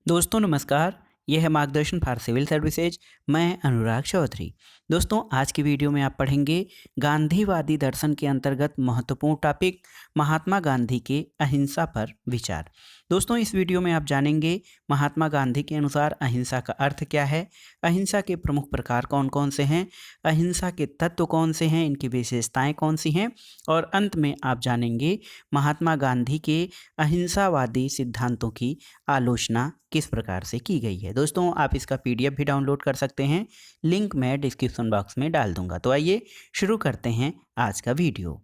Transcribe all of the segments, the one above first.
दोस्तों नमस्कार। यह है मार्गदर्शन फॉर सिविल सर्विसेज। मैं अनुराग चौधरी। दोस्तों आज की वीडियो में आप पढ़ेंगे गांधीवादी दर्शन के अंतर्गत महत्वपूर्ण टॉपिक महात्मा गांधी के अहिंसा पर विचार। दोस्तों इस वीडियो में आप जानेंगे महात्मा गांधी के अनुसार अहिंसा का अर्थ क्या है, अहिंसा के प्रमुख प्रकार कौन कौन से हैं, अहिंसा के तत्व कौन से हैं, इनकी विशेषताएं कौन सी हैं, और अंत में आप जानेंगे महात्मा गांधी के अहिंसावादी सिद्धांतों की आलोचना किस प्रकार से की गई है। दोस्तों आप इसका पीडीएफ भी डाउनलोड कर सकते हैं, लिंक मैं डिस्क्रिप्शन बॉक्स में डाल दूंगा। तो आइए शुरू करते हैं आज का वीडियो।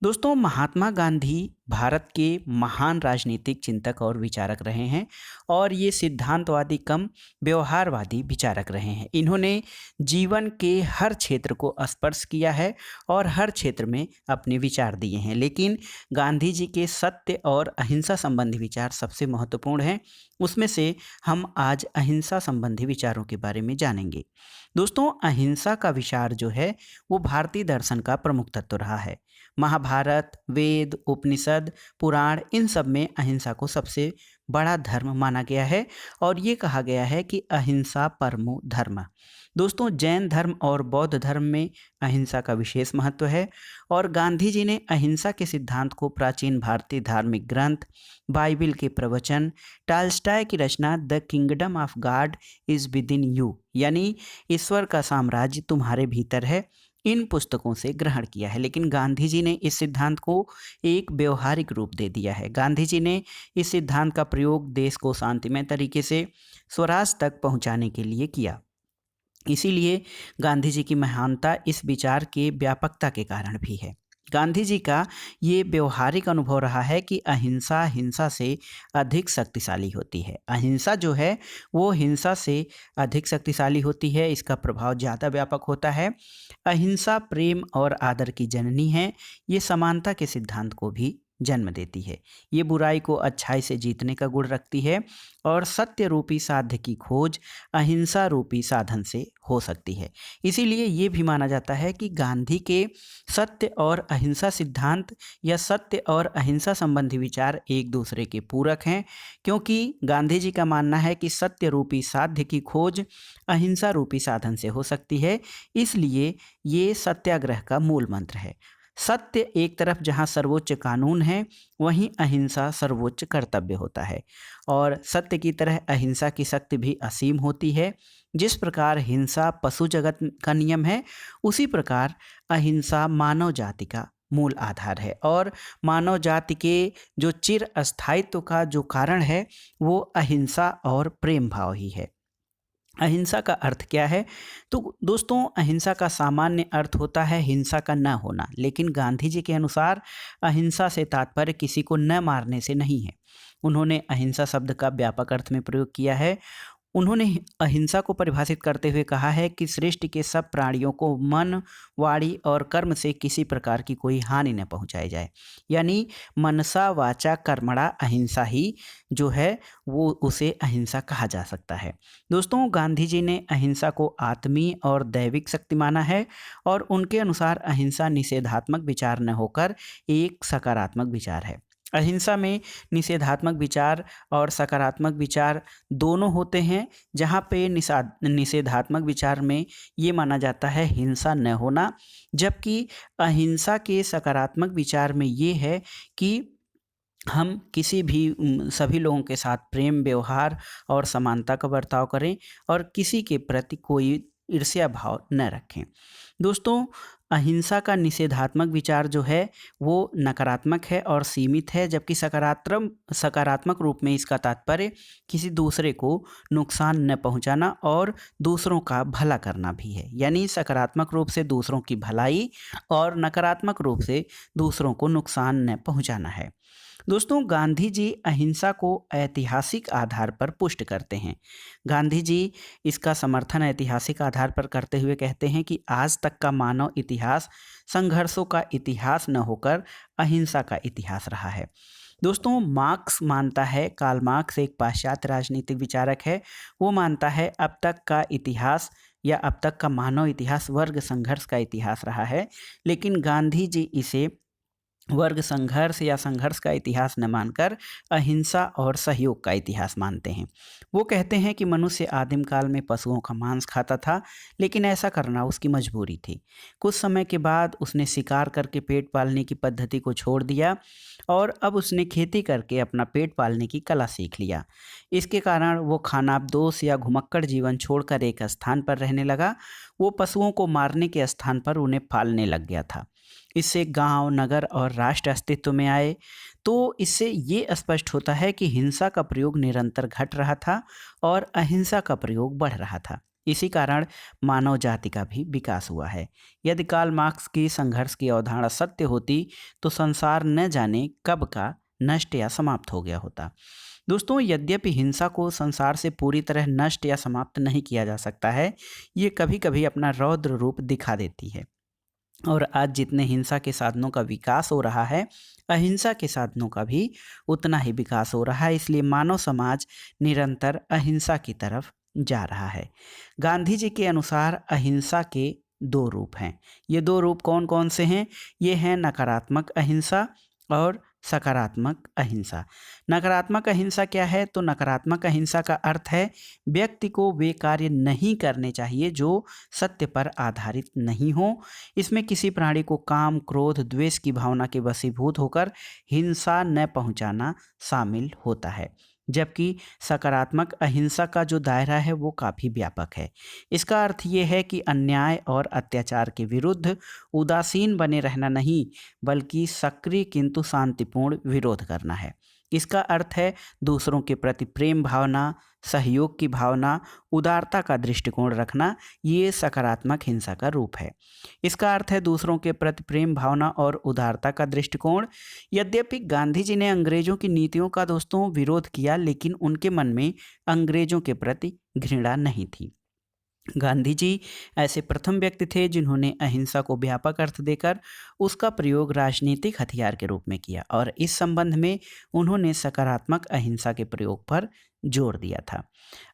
दोस्तों महात्मा गांधी भारत के महान राजनीतिक चिंतक और विचारक रहे हैं और ये सिद्धांतवादी कम व्यवहारवादी विचारक रहे हैं। इन्होंने जीवन के हर क्षेत्र को स्पर्श किया है और हर क्षेत्र में अपने विचार दिए हैं, लेकिन गांधी जी के सत्य और अहिंसा संबंधी विचार सबसे महत्वपूर्ण हैं। उसमें से हम आज अहिंसा संबंधी विचारों के बारे में जानेंगे। दोस्तों अहिंसा का विचार जो है वो भारतीय दर्शन का प्रमुख तत्व रहा है। महाभारत, वेद, उपनिषद, पुराण, इन सब में अहिंसा को सबसे बड़ा धर्म माना गया है और ये कहा गया है कि अहिंसा परमो धर्म। दोस्तों जैन धर्म और बौद्ध धर्म में अहिंसा का विशेष महत्व है और गांधी जी ने अहिंसा के सिद्धांत को प्राचीन भारतीय धार्मिक ग्रंथ, बाइबिल के प्रवचन, टाल्स्टाय की रचना the kingdom of God is within you, यानी ईश्वर का साम्राज्य तुम्हारे भीतर है, इन पुस्तकों से ग्रहण किया है। लेकिन गांधी जी ने इस सिद्धांत को एक व्यवहारिक रूप दे दिया है। गांधी जी ने इस सिद्धांत का प्रयोग देश को शांतिमय तरीके से स्वराज तक पहुंचाने के लिए किया। इसीलिए गांधी जी की महानता इस विचार के व्यापकता के कारण भी है। गांधी जी का ये व्यवहारिक अनुभव रहा है कि अहिंसा हिंसा से अधिक शक्तिशाली होती है। अहिंसा जो है वो हिंसा से अधिक शक्तिशाली होती है, इसका प्रभाव ज़्यादा व्यापक होता है। अहिंसा प्रेम और आदर की जननी है। ये समानता के सिद्धांत को भी जन्म देती है। ये बुराई को अच्छाई से जीतने का गुण रखती है और सत्य रूपी साध्य की खोज अहिंसा रूपी साधन से हो सकती है। इसीलिए ये भी माना जाता है कि गांधी के सत्य और अहिंसा सिद्धांत या सत्य और अहिंसा संबंधी विचार एक दूसरे के पूरक हैं, क्योंकि गांधी जी का मानना है कि सत्य रूपी साध्य की खोज अहिंसा रूपी साधन से हो सकती है। इसलिए ये सत्याग्रह का मूल मंत्र है। सत्य एक तरफ जहाँ सर्वोच्च कानून है, वहीं अहिंसा सर्वोच्च कर्तव्य होता है और सत्य की तरह अहिंसा की शक्ति भी असीम होती है। जिस प्रकार हिंसा पशु जगत का नियम है, उसी प्रकार अहिंसा मानव जाति का मूल आधार है और मानव जाति के जो चिर अस्थायित्व का जो कारण है वो अहिंसा और प्रेम भाव ही है। अहिंसा का अर्थ क्या है? तो दोस्तों अहिंसा का सामान्य अर्थ होता है हिंसा का न होना, लेकिन गांधी जी के अनुसार अहिंसा से तात्पर्य किसी को न मारने से नहीं है। उन्होंने अहिंसा शब्द का व्यापक अर्थ में प्रयोग किया है। उन्होंने अहिंसा को परिभाषित करते हुए कहा है कि सृष्टि के सब प्राणियों को मन, वाणी और कर्म से किसी प्रकार की कोई हानि न पहुंचाई जाए, यानी मनसा वाचा कर्मणा अहिंसा ही जो है वो उसे अहिंसा कहा जा सकता है। दोस्तों गांधी जी ने अहिंसा को आत्मीय और दैविक शक्ति माना है और उनके अनुसार अहिंसा निषेधात्मक विचार न होकर एक सकारात्मक विचार है। अहिंसा में निषेधात्मक विचार और सकारात्मक विचार दोनों होते हैं। जहाँ पे निषेधात्मक विचार में ये माना जाता है हिंसा न होना, जबकि अहिंसा के सकारात्मक विचार में ये है कि हम किसी भी सभी लोगों के साथ प्रेम व्यवहार और समानता का बर्ताव करें और किसी के प्रति कोई ईर्ष्या भाव न रखें। दोस्तों अहिंसा का निषेधात्मक विचार जो है वो नकारात्मक है और सीमित है, जबकि सकारात्मक रूप में इसका तात्पर्य किसी दूसरे को नुकसान न पहुंचाना और दूसरों का भला करना भी है, यानी सकारात्मक रूप से दूसरों की भलाई और नकारात्मक रूप से दूसरों को नुकसान न पहुंचाना है। दोस्तों गांधी जी अहिंसा को ऐतिहासिक आधार पर पुष्ट करते हैं। गांधी जी इसका समर्थन ऐतिहासिक आधार पर करते हुए कहते हैं कि आज तक का मानव इतिहास संघर्षों का इतिहास न होकर अहिंसा का इतिहास रहा है। दोस्तों मार्क्स मानता है, कार्ल मार्क्स एक पाश्चात्य राजनीतिक विचारक है, वो मानता है अब तक का इतिहास या अब तक का मानव इतिहास वर्ग संघर्ष का इतिहास रहा है, लेकिन गांधी जी इसे वर्ग संघर्ष या संघर्ष का इतिहास न मानकर अहिंसा और सहयोग का इतिहास मानते हैं। वो कहते हैं कि मनुष्य आदिम काल में पशुओं का मांस खाता था, लेकिन ऐसा करना उसकी मजबूरी थी। कुछ समय के बाद उसने शिकार करके पेट पालने की पद्धति को छोड़ दिया और अब उसने खेती करके अपना पेट पालने की कला सीख लिया। इसके कारण वो खानाबदोश या घुमक्कड़ जीवन छोड़कर एक स्थान पर रहने लगा। वो पशुओं को मारने के स्थान पर उन्हें पालने लग गया था। इससे गांव, नगर और राष्ट्र अस्तित्व में आए। तो इससे ये स्पष्ट होता है कि हिंसा का प्रयोग निरंतर घट रहा था और अहिंसा का प्रयोग बढ़ रहा था। इसी कारण मानव जाति का भी विकास हुआ है। यदि कार्ल मार्क्स की संघर्ष की अवधारणा सत्य होती तो संसार न जाने कब का नष्ट या समाप्त हो गया होता। दोस्तों, यद्यपि हिंसा को संसार से पूरी तरह नष्ट या समाप्त नहीं किया जा सकता है, ये कभी कभी अपना रौद्र रूप दिखा देती है। और आज जितने हिंसा के साधनों का विकास हो रहा है, अहिंसा के साधनों का भी उतना ही विकास हो रहा है। इसलिए मानव समाज निरंतर अहिंसा की तरफ जा रहा है। गांधी जी के अनुसार अहिंसा के दो रूप हैं। ये दो रूप कौन कौन से हैं? ये हैं नकारात्मक अहिंसा और सकारात्मक अहिंसा। नकारात्मक अहिंसा क्या है? तो नकारात्मक अहिंसा का अर्थ है व्यक्ति को वे कार्य नहीं करने चाहिए जो सत्य पर आधारित नहीं हो। इसमें किसी प्राणी को काम, क्रोध, द्वेष की भावना के वशीभूत होकर हिंसा न पहुंचाना शामिल होता है। जबकि सकारात्मक अहिंसा का जो दायरा है वो काफ़ी व्यापक है। इसका अर्थ ये है कि अन्याय और अत्याचार के विरुद्ध उदासीन बने रहना नहीं, बल्कि सक्रिय किंतु शांतिपूर्ण विरोध करना है। इसका अर्थ है दूसरों के प्रति प्रेम भावना, सहयोग की भावना, उदारता का दृष्टिकोण रखना। ये सकारात्मक हिंसा का रूप है। इसका अर्थ है दूसरों के प्रति प्रेम भावना और उदारता का दृष्टिकोण। यद्यपि गांधी जी ने अंग्रेजों की नीतियों का दोस्तों विरोध किया, लेकिन उनके मन में अंग्रेजों के प्रति घृणा नहीं थी। गांधी जी ऐसे प्रथम व्यक्ति थे जिन्होंने अहिंसा को व्यापक अर्थ देकर उसका प्रयोग राजनीतिक हथियार के रूप में किया, और इस संबंध में उन्होंने सकारात्मक अहिंसा के प्रयोग पर जोर दिया था।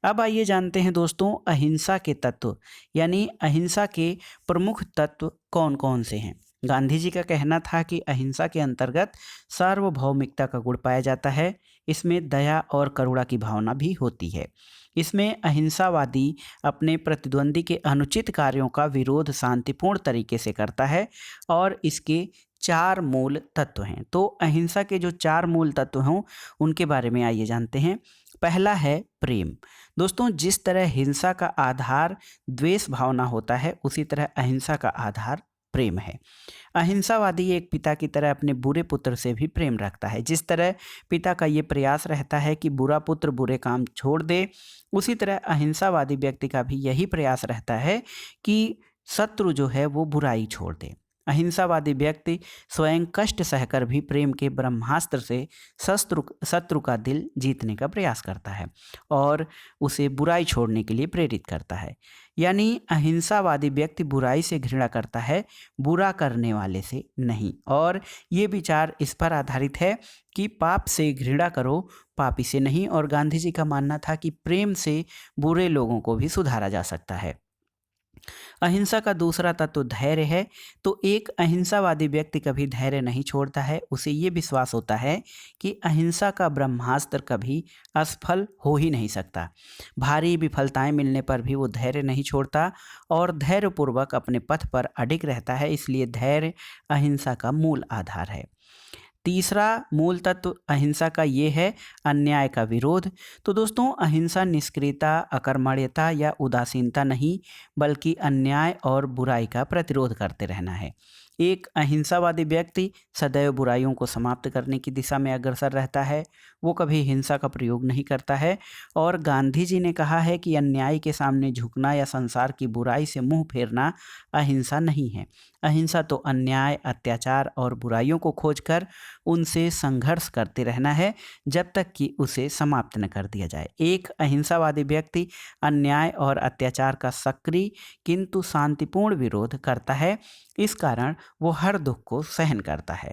अब आइए जानते हैं दोस्तों, अहिंसा के तत्व यानी अहिंसा के प्रमुख तत्व कौन कौन से हैं। गांधी जी का कहना था कि अहिंसा के अंतर्गत सार्वभौमिकता का गुण पाया जाता है। इसमें दया और करुणा की भावना भी होती है। इसमें अहिंसावादी अपने प्रतिद्वंदी के अनुचित कार्यों का विरोध शांतिपूर्ण तरीके से करता है और इसके चार मूल तत्व हैं। तो अहिंसा के जो चार मूल तत्व हों उनके बारे में आइए जानते हैं। पहला है प्रेम। दोस्तों, जिस तरह हिंसा का आधार द्वेष भावना होता है, उसी तरह अहिंसा का आधार प्रेम है। अहिंसावादी एक पिता की तरह अपने बुरे पुत्र से भी प्रेम रखता है। जिस तरह पिता का ये प्रयास रहता है कि बुरा पुत्र बुरे काम छोड़ दे, उसी तरह अहिंसावादी व्यक्ति का भी यही प्रयास रहता है कि शत्रु जो है वो बुराई छोड़ दे। अहिंसावादी व्यक्ति स्वयं कष्ट सहकर भी प्रेम के ब्रह्मास्त्र से शत्रु का दिल जीतने का प्रयास करता है और उसे बुराई छोड़ने के लिए प्रेरित करता है। यानी अहिंसावादी व्यक्ति बुराई से घृणा करता है, बुरा करने वाले से नहीं। और ये विचार इस पर आधारित है कि पाप से घृणा करो, पापी से नहीं। और गांधी जी का मानना था कि प्रेम से बुरे लोगों को भी सुधारा जा सकता है। अहिंसा का दूसरा तत्व धैर्य है। तो एक अहिंसावादी व्यक्ति कभी धैर्य नहीं छोड़ता है। उसे ये विश्वास होता है कि अहिंसा का ब्रह्मास्त्र कभी असफल हो ही नहीं सकता। भारी विफलताएं मिलने पर भी वो धैर्य नहीं छोड़ता और धैर्यपूर्वक अपने पथ पर अडिग रहता है। इसलिए धैर्य अहिंसा का मूल आधार है। तीसरा मूल तत्व अहिंसा का ये है अन्याय का विरोध। तो दोस्तों, अहिंसा निष्क्रियता, अकर्मण्यता या उदासीनता नहीं, बल्कि अन्याय और बुराई का प्रतिरोध करते रहना है। एक अहिंसावादी व्यक्ति सदैव बुराइयों को समाप्त करने की दिशा में अग्रसर रहता है। वो कभी हिंसा का प्रयोग नहीं करता है। और गांधी जी ने कहा है कि अन्याय के सामने झुकना या संसार की बुराई से मुंह फेरना अहिंसा नहीं है। अहिंसा तो अन्याय, अत्याचार और बुराइयों को खोजकर उनसे संघर्ष करते रहना है जब तक कि उसे समाप्त न कर दिया जाए। एक अहिंसावादी व्यक्ति अन्याय और अत्याचार का सक्रिय किंतु शांतिपूर्ण विरोध करता है। इस कारण वो हर दुख को सहन करता है।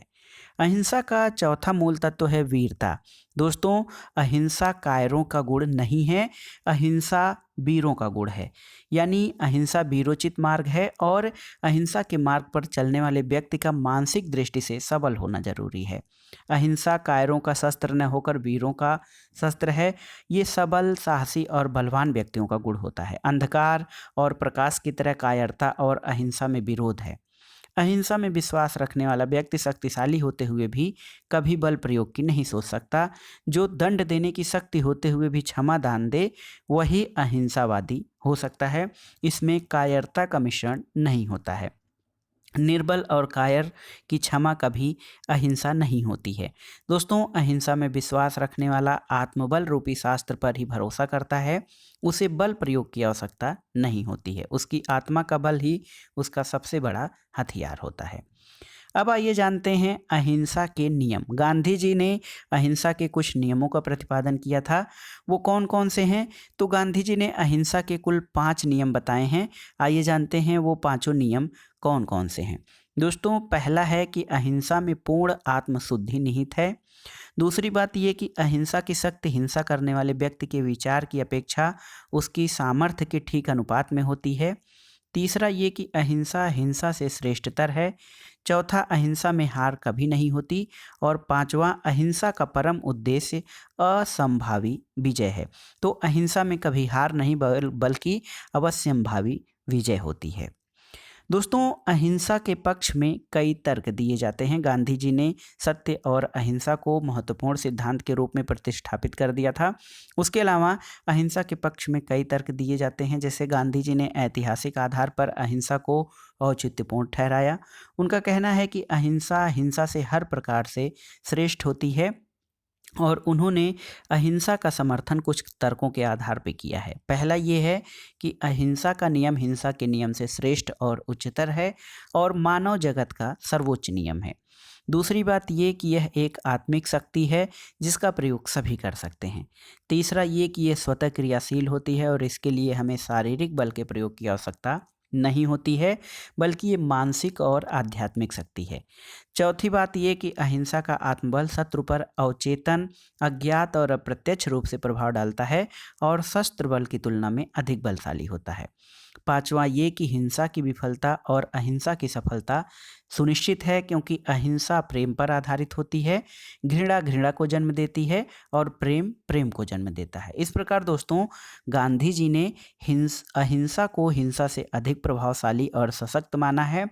अहिंसा का चौथा मूल तत्व है वीरता। दोस्तों, अहिंसा कायरों का गुण नहीं है, अहिंसा वीरों का गुण है। यानी अहिंसा वीरोचित मार्ग है और अहिंसा के मार्ग पर चलने वाले व्यक्ति का मानसिक दृष्टि से सबल होना जरूरी है। अहिंसा कायरों का शस्त्र न होकर वीरों का शस्त्र है। ये सबल, साहसी और बलवान व्यक्तियों का गुण होता है। अंधकार और प्रकाश की तरह कायरता और अहिंसा में विरोध है। अहिंसा में विश्वास रखने वाला व्यक्ति शक्तिशाली होते हुए भी कभी बल प्रयोग की नहीं सोच सकता। जो दंड देने की शक्ति होते हुए भी क्षमा दान दे, वही अहिंसावादी हो सकता है। इसमें कायरता का मिश्रण नहीं होता है। निर्बल और कायर की क्षमा कभी अहिंसा नहीं होती है। दोस्तों, अहिंसा में विश्वास रखने वाला आत्मबल रूपी शास्त्र पर ही भरोसा करता है। उसे बल प्रयोग की आवश्यकता नहीं होती है। उसकी आत्मा का बल ही उसका सबसे बड़ा हथियार होता है। अब आइए जानते हैं अहिंसा के नियम। गांधी जी ने अहिंसा के कुछ नियमों का प्रतिपादन किया था। वो कौन कौन से हैं? तो गांधी जी ने अहिंसा के कुल 5 नियम बताए हैं। आइए जानते हैं वो पांचों नियम कौन कौन से हैं। दोस्तों, पहला है कि अहिंसा में पूर्ण आत्मशुद्धि निहित है। दूसरी बात यह कि अहिंसा की शक्ति हिंसा करने वाले व्यक्ति के विचार की अपेक्षा उसकी सामर्थ्य के ठीक अनुपात में होती है। तीसरा ये कि अहिंसा हिंसा से श्रेष्ठतर है। चौथा, अहिंसा में हार कभी नहीं होती। और पांचवा, अहिंसा का परम उद्देश्य असंभावी विजय है। तो अहिंसा में कभी हार नहीं बल्कि अवश्यंभावी विजय होती है। दोस्तों, अहिंसा के पक्ष में कई तर्क दिए जाते हैं। गांधी जी ने सत्य और अहिंसा को महत्वपूर्ण सिद्धांत के रूप में प्रतिष्ठापित कर दिया था। उसके अलावा अहिंसा के पक्ष में कई तर्क दिए जाते हैं। जैसे गांधी जी ने ऐतिहासिक आधार पर अहिंसा को औचित्यपूर्ण ठहराया। उनका कहना है कि अहिंसा हिंसा से हर प्रकार से श्रेष्ठ होती है और उन्होंने अहिंसा का समर्थन कुछ तर्कों के आधार पर किया है। पहला ये है कि अहिंसा का नियम हिंसा के नियम से श्रेष्ठ और उच्चतर है और मानव जगत का सर्वोच्च नियम है। दूसरी बात ये कि यह एक आत्मिक शक्ति है जिसका प्रयोग सभी कर सकते हैं। तीसरा ये कि यह स्वतः क्रियाशील होती है और इसके लिए हमें शारीरिक बल के प्रयोग की आवश्यकता नहीं होती है, बल्कि ये मानसिक और आध्यात्मिक शक्ति है। चौथी बात ये कि अहिंसा का आत्मबल शत्रु पर अवचेतन, अज्ञात और अप्रत्यक्ष रूप से प्रभाव डालता है और शस्त्र बल की तुलना में अधिक बलशाली होता है। पांचवा ये कि हिंसा की विफलता और अहिंसा की सफलता सुनिश्चित है, क्योंकि अहिंसा प्रेम पर आधारित होती है, घृणा घृणा को जन्म देती है और प्रेम प्रेम को जन्म देता है। इस प्रकार दोस्तों, गांधी जी ने अहिंसा को हिंसा से अधिक प्रभावशाली और सशक्त माना है।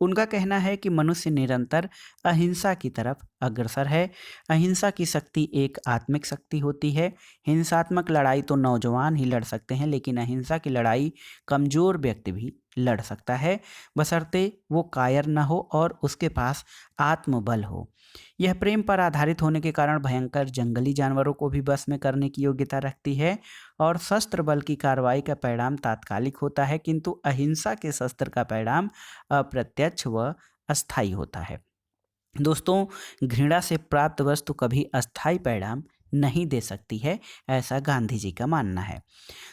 उनका कहना है कि मनुष्य निरंतर अहिंसा की तरफ अग्रसर है। अहिंसा की शक्ति एक आत्मिक शक्ति होती है। हिंसात्मक लड़ाई तो नौजवान ही लड़ सकते हैं, लेकिन अहिंसा की लड़ाई कमजोर व्यक्ति भी लड़ सकता है, बशर्ते वो कायर न हो और उसके पास आत्मबल हो। यह प्रेम पर आधारित होने के कारण भयंकर जंगली जानवरों को भी बस में करने की योग्यता रखती है और शस्त्र बल की कार्रवाई का परिणाम तात्कालिक होता है, किंतु अहिंसा के शस्त्र का परिणाम अप्रत्यक्ष व अस्थायी होता है। दोस्तों, घृणा से प्राप्त वस्तु कभी अस्थायी परिणाम नहीं दे सकती है, ऐसा गांधी जी का मानना है।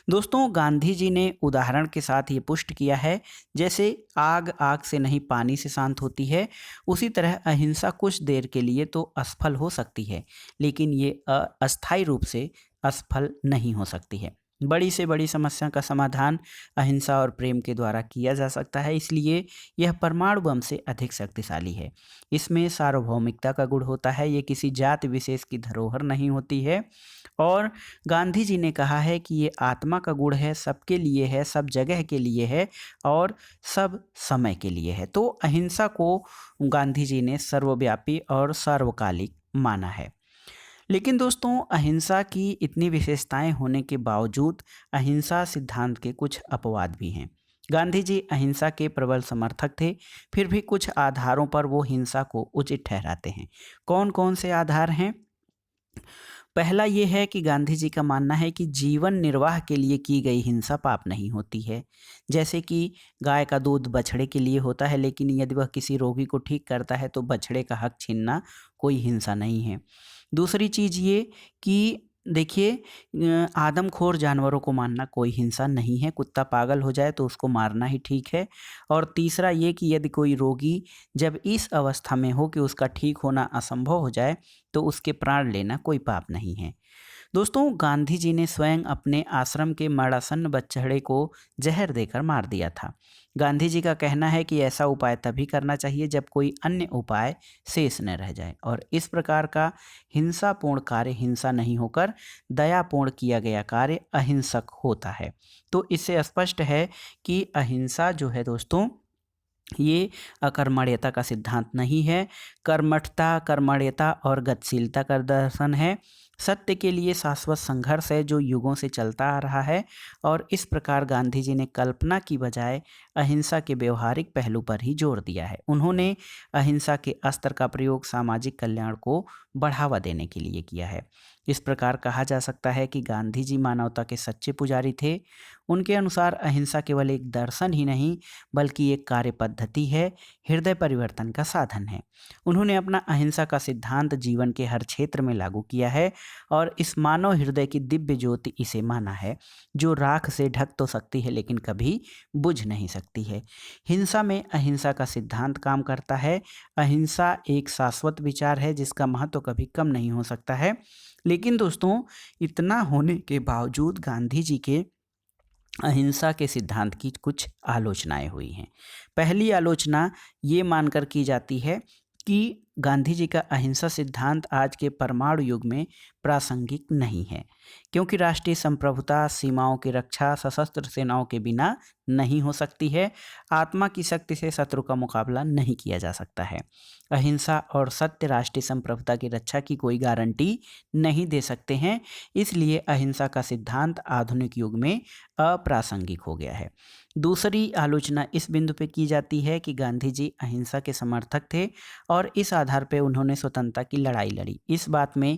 दोस्तों, गांधी जी ने उदाहरण के साथ ये पुष्ट किया है, जैसे आग आग से नहीं पानी से शांत होती है, उसी तरह अहिंसा कुछ देर के लिए तो असफल हो सकती है, लेकिन ये अस्थायी रूप से असफल नहीं हो सकती है। बड़ी से बड़ी समस्या का समाधान अहिंसा और प्रेम के द्वारा किया जा सकता है, इसलिए यह परमाणु बम से अधिक शक्तिशाली है। इसमें सार्वभौमिकता का गुण होता है, ये किसी जाति विशेष की धरोहर नहीं होती है। और गांधी जी ने कहा है कि ये आत्मा का गुण है, सबके लिए है, सब जगह के लिए है और सब समय के लिए है। तो अहिंसा को गांधी जी ने सर्वव्यापी और सार्वकालिक माना है। लेकिन दोस्तों, अहिंसा की इतनी विशेषताएं होने के बावजूद अहिंसा सिद्धांत के कुछ अपवाद भी हैं। गांधी जी अहिंसा के प्रबल समर्थक थे, फिर भी कुछ आधारों पर वो हिंसा को उचित ठहराते हैं। कौन कौन से आधार हैं? पहला ये है कि गांधी जी का मानना है कि जीवन निर्वाह के लिए की गई हिंसा पाप नहीं होती है। जैसे कि गाय का दूध बछड़े के लिए होता है, लेकिन यदि वह किसी रोगी को ठीक करता है तो बछड़े का हक छीनना कोई हिंसा नहीं है। दूसरी चीज़ ये कि देखिए, आदमखोर जानवरों को मारना कोई हिंसा नहीं है। कुत्ता पागल हो जाए तो उसको मारना ही ठीक है। और तीसरा ये कि यदि कोई रोगी जब इस अवस्था में हो कि उसका ठीक होना असंभव हो जाए तो उसके प्राण लेना कोई पाप नहीं है। दोस्तों, गांधी जी ने स्वयं अपने आश्रम के मरणासन्न बछड़े को जहर देकर मार दिया था। गांधी जी का कहना है कि ऐसा उपाय तभी करना चाहिए जब कोई अन्य उपाय शेष न रह जाए, और इस प्रकार का हिंसापूर्ण कार्य हिंसा नहीं होकर दयापूर्ण किया गया कार्य अहिंसक होता है। तो इससे स्पष्ट है कि अहिंसा जो है दोस्तों, ये अकर्मण्यता का सिद्धांत नहीं है। कर्मठता, कर्मण्यता और गतिशीलता का दर्शन है। सत्य के लिए शाश्वत संघर्ष है जो युगों से चलता आ रहा है। और इस प्रकार गांधी जी ने कल्पना की बजाय अहिंसा के व्यवहारिक पहलू पर ही जोर दिया है। उन्होंने अहिंसा के अस्त्र का प्रयोग सामाजिक कल्याण को बढ़ावा देने के लिए किया है। इस प्रकार कहा जा सकता है कि गांधी जी मानवता के सच्चे पुजारी थे। उनके अनुसार अहिंसा केवल एक दर्शन ही नहीं बल्कि एक कार्य पद्धति है, हृदय परिवर्तन का साधन है। उन्होंने अपना अहिंसा का सिद्धांत जीवन के हर क्षेत्र में लागू किया है और इस मानव हृदय की दिव्य ज्योति इसे माना है, जो राख से ढक तो सकती है लेकिन कभी बुझ नहीं सकती है। हिंसा में अहिंसा का सिद्धांत काम करता है। अहिंसा एक शाश्वत विचार है जिसका महत्व कभी कम नहीं हो सकता है। लेकिन दोस्तों, इतना होने के बावजूद गांधी जी के अहिंसा के सिद्धांत की कुछ आलोचनाएं हुई हैं। पहली आलोचना ये मानकर की जाती है कि गांधी जी का अहिंसा सिद्धांत आज के परमाणु युग में प्रासंगिक नहीं है, क्योंकि राष्ट्रीय संप्रभुता, सीमाओं की रक्षा सशस्त्र सेनाओं के बिना नहीं हो सकती है। आत्मा की शक्ति से शत्रु का मुकाबला नहीं किया जा सकता है। अहिंसा और सत्य राष्ट्रीय संप्रभुता की रक्षा की कोई गारंटी नहीं दे सकते हैं। इसलिए अहिंसा का सिद्धांत आधुनिक युग में अप्रासंगिक हो गया है। दूसरी आलोचना इस बिंदु पे की जाती है कि गांधी जी अहिंसा के समर्थक थे और इस आधार पे उन्होंने स्वतंत्रता की लड़ाई लड़ी। इस बात में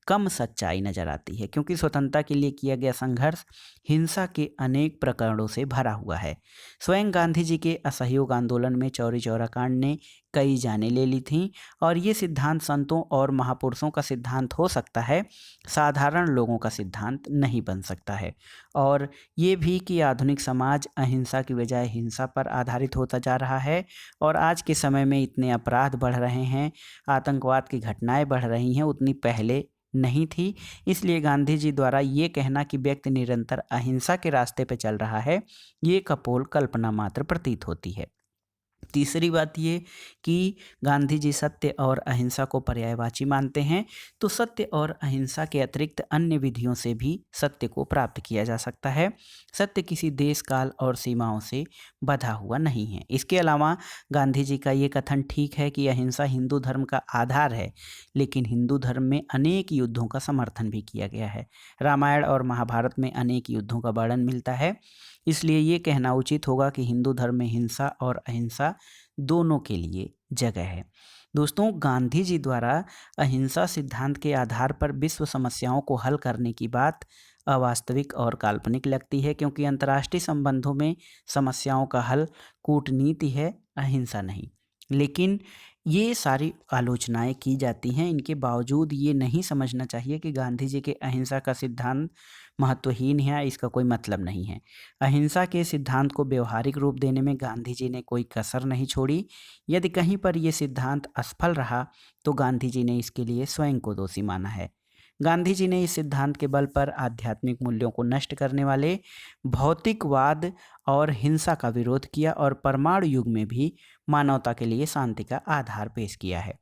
कम सच्चाई नजर आती है, क्योंकि स्वतंत्रता के लिए किया गया संघर्ष हिंसा के अनेक प्रकरणों से भरा हुआ है। स्वयं गांधी जी के असहयोग आंदोलन में चौरी चौरा कांड ने कई जानें ले ली थीं, और ये सिद्धांत संतों और महापुरुषों का सिद्धांत हो सकता है, साधारण लोगों का सिद्धांत नहीं बन सकता है। और ये भी कि आधुनिक समाज अहिंसा की बजाय हिंसा पर आधारित होता जा रहा है, और आज के समय में इतने अपराध बढ़ रहे हैं, आतंकवाद की घटनाएं बढ़ रही हैं, उतनी पहले नहीं थी। इसलिए गांधी जी द्वारा ये कहना कि व्यक्ति निरंतर अहिंसा के रास्ते पर चल रहा है, ये कपोल कल्पना मात्र प्रतीत होती है। तीसरी बात ये कि गांधी जी सत्य और अहिंसा को पर्यायवाची मानते हैं। तो सत्य और अहिंसा के अतिरिक्त अन्य विधियों से भी सत्य को प्राप्त किया जा सकता है। सत्य किसी देश, काल और सीमाओं से बंधा हुआ नहीं है। इसके अलावा गांधी जी का ये कथन ठीक है कि अहिंसा हिंदू धर्म का आधार है, लेकिन हिंदू धर्म में अनेक युद्धों का समर्थन भी किया गया है। रामायण और महाभारत में अनेक युद्धों का वर्णन मिलता है। इसलिए ये कहना उचित होगा कि हिंदू धर्म में हिंसा और अहिंसा दोनों के लिए जगह है। दोस्तों, गांधी जी द्वारा अहिंसा सिद्धांत के आधार पर विश्व समस्याओं को हल करने की बात अवास्तविक और काल्पनिक लगती है, क्योंकि अंतर्राष्ट्रीय संबंधों में समस्याओं का हल कूटनीति है, अहिंसा नहीं। लेकिन ये सारी आलोचनाएं की जाती हैं, इनके बावजूद ये नहीं समझना चाहिए कि गांधी जी के अहिंसा का सिद्धांत महत्वहीन है, इसका कोई मतलब नहीं है। अहिंसा के सिद्धांत को व्यवहारिक रूप देने में गांधी जी ने कोई कसर नहीं छोड़ी। यदि कहीं पर यह सिद्धांत असफल रहा तो गांधी जी ने इसके लिए स्वयं को दोषी माना है। गांधी जी ने इस सिद्धांत के बल पर आध्यात्मिक मूल्यों को नष्ट करने वाले भौतिकवाद और हिंसा का विरोध किया और परमाणु युग में भी मानवता के लिए शांति का आधार पेश किया है।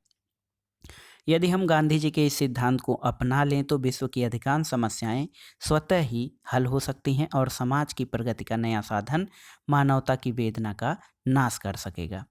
यदि हम गांधी जी के इस सिद्धांत को अपना लें तो विश्व की अधिकांश समस्याएं स्वतः ही हल हो सकती हैं और समाज की प्रगति का नया साधन मानवता की वेदना का नाश कर सकेगा।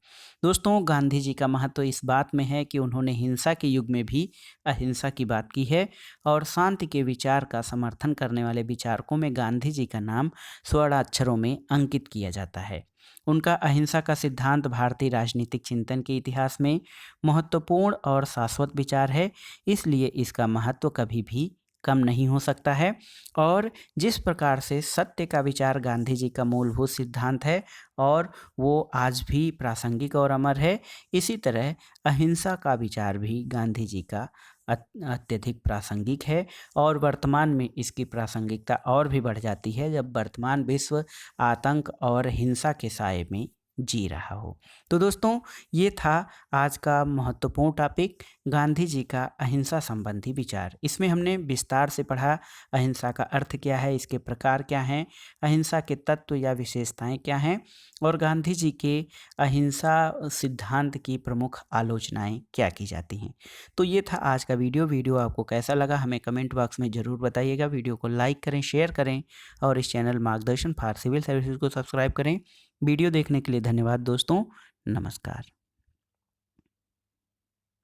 दोस्तों, गांधी जी का महत्व इस बात में है कि उन्होंने हिंसा के युग में भी अहिंसा की बात की है, और शांति के विचार का समर्थन करने वाले विचारकों में गांधी जी का नाम स्वर्णाक्षरों में अंकित किया जाता है। उनका अहिंसा का सिद्धांत भारतीय राजनीतिक चिंतन के इतिहास में महत्वपूर्ण और शाश्वत विचार है, इसलिए इसका महत्व कभी भी कम नहीं हो सकता है। और जिस प्रकार से सत्य का विचार गांधी जी का मूलभूत सिद्धांत है और वो आज भी प्रासंगिक और अमर है, इसी तरह अहिंसा का विचार भी गांधी जी का अत्यधिक प्रासंगिक है और वर्तमान में इसकी प्रासंगिकता और भी बढ़ जाती है जब वर्तमान विश्व आतंक और हिंसा के साए में जी रहा हो। तो दोस्तों, ये था आज का महत्वपूर्ण टॉपिक, गांधी जी का अहिंसा संबंधी विचार। इसमें हमने विस्तार से पढ़ा अहिंसा का अर्थ क्या है, इसके प्रकार क्या हैं, अहिंसा के तत्व या विशेषताएं क्या हैं और गांधी जी के अहिंसा सिद्धांत की प्रमुख आलोचनाएं क्या की जाती हैं। तो ये था आज का वीडियो आपको कैसा लगा हमें कमेंट बॉक्स में ज़रूर बताइएगा। वीडियो को लाइक करें, शेयर करें और इस चैनल मार्गदर्शन फॉर सिविल सर्विसेज को सब्सक्राइब करें। वीडियो देखने के लिए धन्यवाद दोस्तों। नमस्कार।